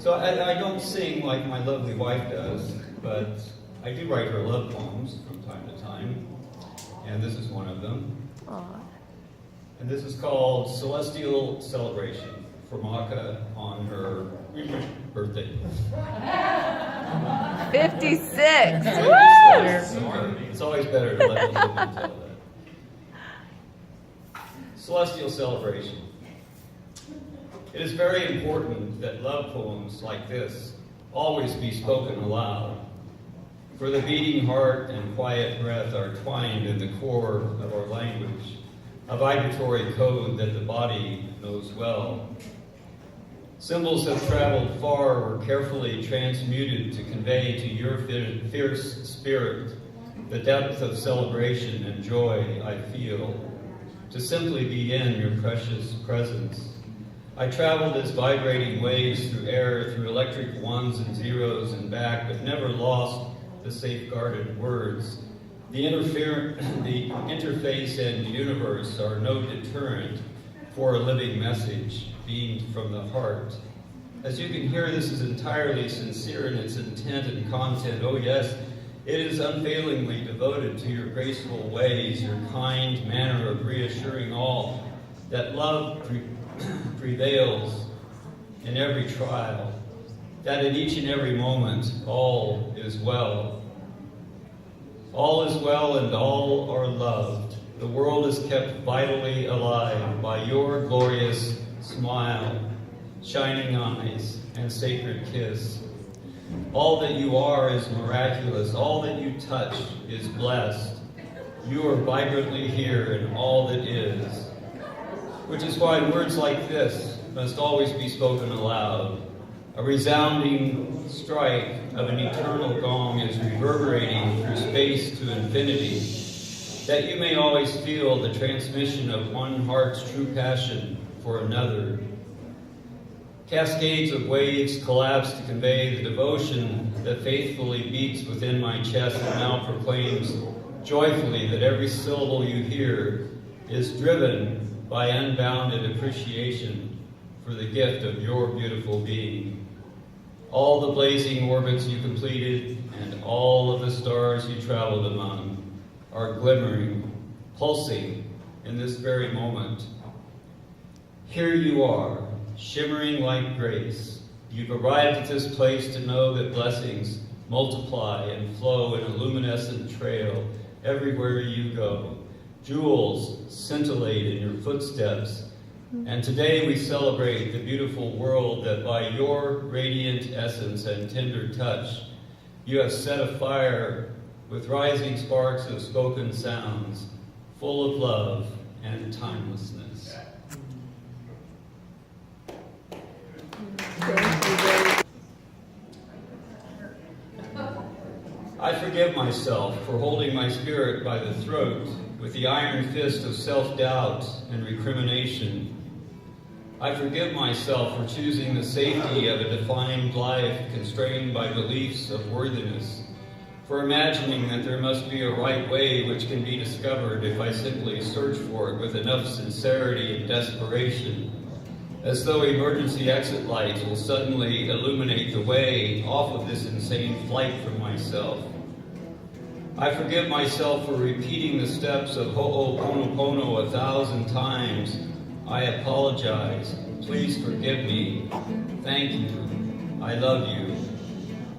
So I don't sing like my lovely wife does, but I do write her love poems from time to time, and this is one of them. Aww. And this is called Celestial Celebration for Maka on her birthday. 56! It's always better to let the woman tell that. Celestial Celebration. It is very important that love poems like this always be spoken aloud, for the beating heart and quiet breath are twined in the core of our language, a vibratory code that the body knows well. Symbols have traveled far, were carefully transmuted to convey to your fierce spirit the depth of celebration and joy I feel, to simply be in your precious presence. I traveled as vibrating waves through air, through electric ones and zeros and back, but never lost the safeguarded words. The interface and the universe are no deterrent for a living message beamed from the heart. As you can hear, this is entirely sincere in its intent and content. Oh yes, it is unfailingly devoted to your graceful ways, your kind manner of reassuring all that love prevails in every trial, that in each and every moment all is well. All is well and all are loved. The world is kept vitally alive by your glorious smile, shining eyes, and sacred kiss. All that you are is miraculous. All that you touch is blessed. You are vibrantly here in all that is, which is why words like this must always be spoken aloud. A resounding strike of an eternal gong is reverberating through space to infinity, that you may always feel the transmission of one heart's true passion for another. Cascades of waves collapse to convey the devotion that faithfully beats within my chest and now proclaims joyfully that every syllable you hear is driven by unbounded appreciation for the gift of your beautiful being. All the blazing orbits you completed and all of the stars you traveled among are glimmering, pulsing in this very moment. Here you are, shimmering like grace. You've arrived at this place to know that blessings multiply and flow in a luminescent trail everywhere you go. Jewels scintillate in your footsteps. And today we celebrate the beautiful world that by your radiant essence and tender touch, you have set afire with rising sparks of spoken sounds, full of love and timelessness. I forgive myself for holding my spirit by the throat with the iron fist of self-doubt and recrimination. I forgive myself for choosing the safety of a defined life constrained by beliefs of worthiness, for imagining that there must be a right way which can be discovered if I simply search for it with enough sincerity and desperation, as though emergency exit lights will suddenly illuminate the way off of this insane flight from myself. I forgive myself for repeating the steps of Ho'oponopono 1,000 times. I apologize. Please forgive me. Thank you. I love you.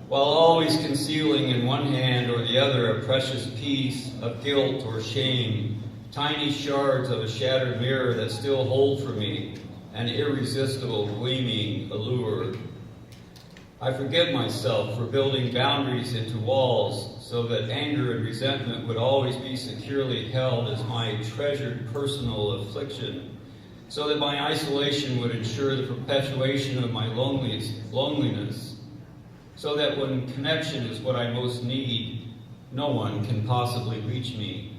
While always concealing in one hand or the other a precious piece of guilt or shame, tiny shards of a shattered mirror that still hold for me an irresistible gleaming allure. I forgive myself for building boundaries into walls so that anger and resentment would always be securely held as my treasured personal affliction, so that my isolation would ensure the perpetuation of my loneliness, so that when connection is what I most need, no one can possibly reach me.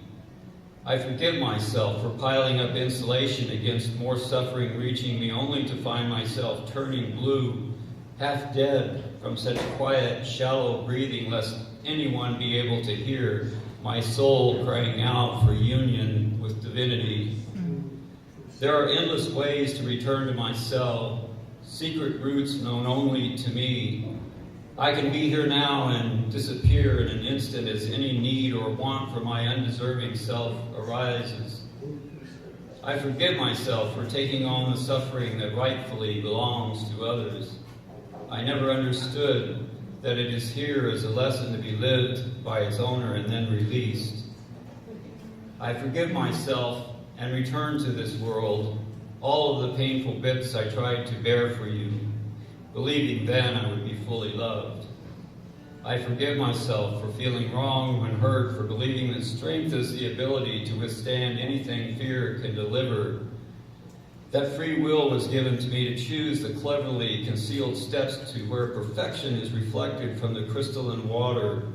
I forgive myself for piling up insulation against more suffering reaching me, only to find myself turning blue, half dead from such quiet, shallow breathing, lest anyone be able to hear my soul crying out for union with divinity. There are endless ways to return to myself, secret roots known only to me. I can be here now and disappear in an instant as any need or want for my undeserving self arises. I forgive myself for taking on the suffering that rightfully belongs to others. I never understood that it is here as a lesson to be lived by its owner and then released. I forgive myself and return to this world all of the painful bits I tried to bear for you, believing then I would be fully loved. I forgive myself for feeling wrong when hurt, for believing that strength is the ability to withstand anything fear can deliver. That free will was given to me to choose the cleverly concealed steps to where perfection is reflected from the crystalline water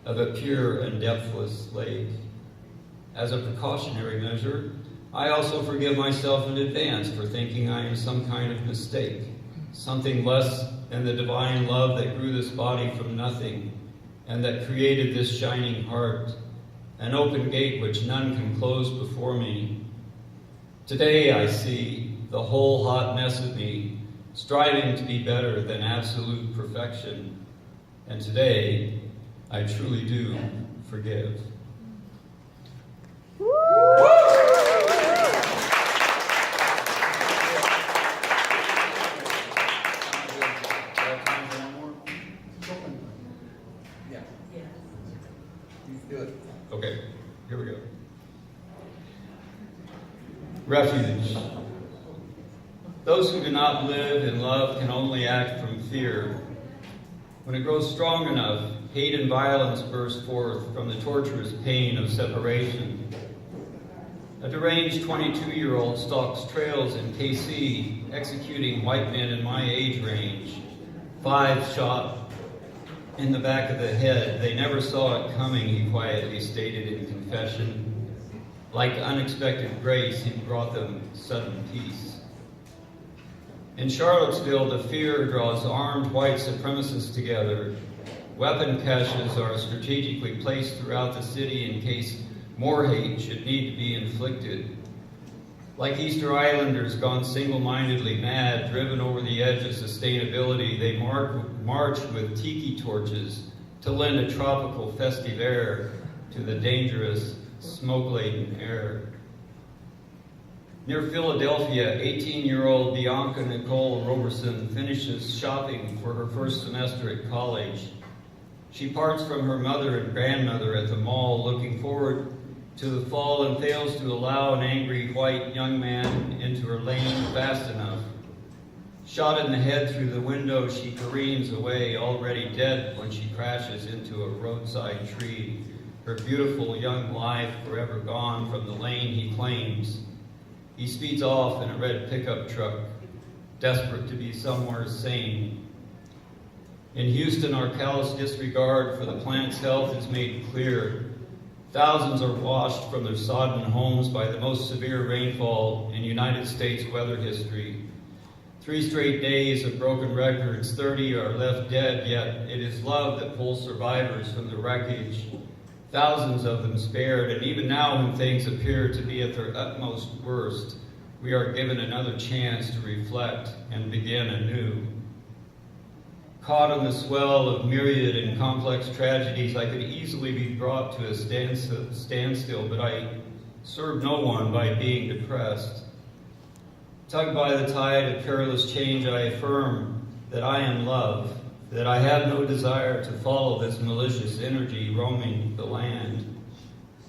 of a pure and depthless lake. As a precautionary measure, I also forgive myself in advance for thinking I am some kind of mistake, something less than the divine love that grew this body from nothing and that created this shining heart, an open gate which none can close before me. Today I see the whole hot mess of me, striving to be better than absolute perfection. And today, I truly do forgive. Okay, here we go. Refuge. Those who do not live in love can only act from fear. When it grows strong enough, hate and violence burst forth from the torturous pain of separation. A deranged 22-year-old stalks trails in KC, executing white men in my age range. 5 shot in the back of the head. They never saw it coming, he quietly stated in confession. Like unexpected grace, he brought them sudden peace. In Charlottesville, the fear draws armed white supremacists together. Weapon caches are strategically placed throughout the city in case more hate should need to be inflicted. Like Easter Islanders gone single-mindedly mad, driven over the edge of sustainability, they march with tiki torches to lend a tropical festive air to the dangerous, smoke-laden air. Near Philadelphia, 18-year-old Bianca Nicole Roberson finishes shopping for her first semester at college. She parts from her mother and grandmother at the mall, looking forward to the fall, and fails to allow an angry white young man into her lane fast enough. Shot in the head through the window, she careens away, already dead when she crashes into a roadside tree, her beautiful young life forever gone from the lane he claims. He speeds off in a red pickup truck, desperate to be somewhere sane. In Houston, our callous disregard for the planet's health is made clear. Thousands are washed from their sodden homes by the most severe rainfall in United States weather history. 3 straight days of broken records, 30 are left dead, yet it is love that pulls survivors from the wreckage. Thousands of them spared, and even now when things appear to be at their utmost worst, we are given another chance to reflect and begin anew. Caught on the swell of myriad and complex tragedies, I could easily be brought to a standstill, but I serve no one by being depressed. Tugged by the tide of perilous change, I affirm that I am love, that I have no desire to follow this malicious energy roaming the land.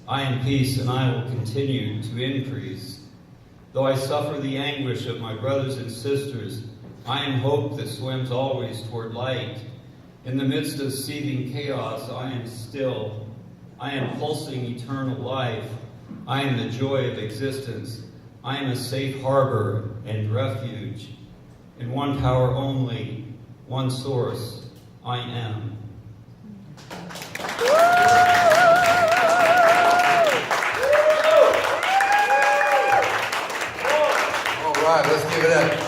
I am peace, and I will continue to increase. Though I suffer the anguish of my brothers and sisters, I am hope that swims always toward light. In the midst of seething chaos, I am still. I am pulsing eternal life. I am the joy of existence. I am a safe harbor and refuge. In one power only, one source, I am. All right, let's give it up.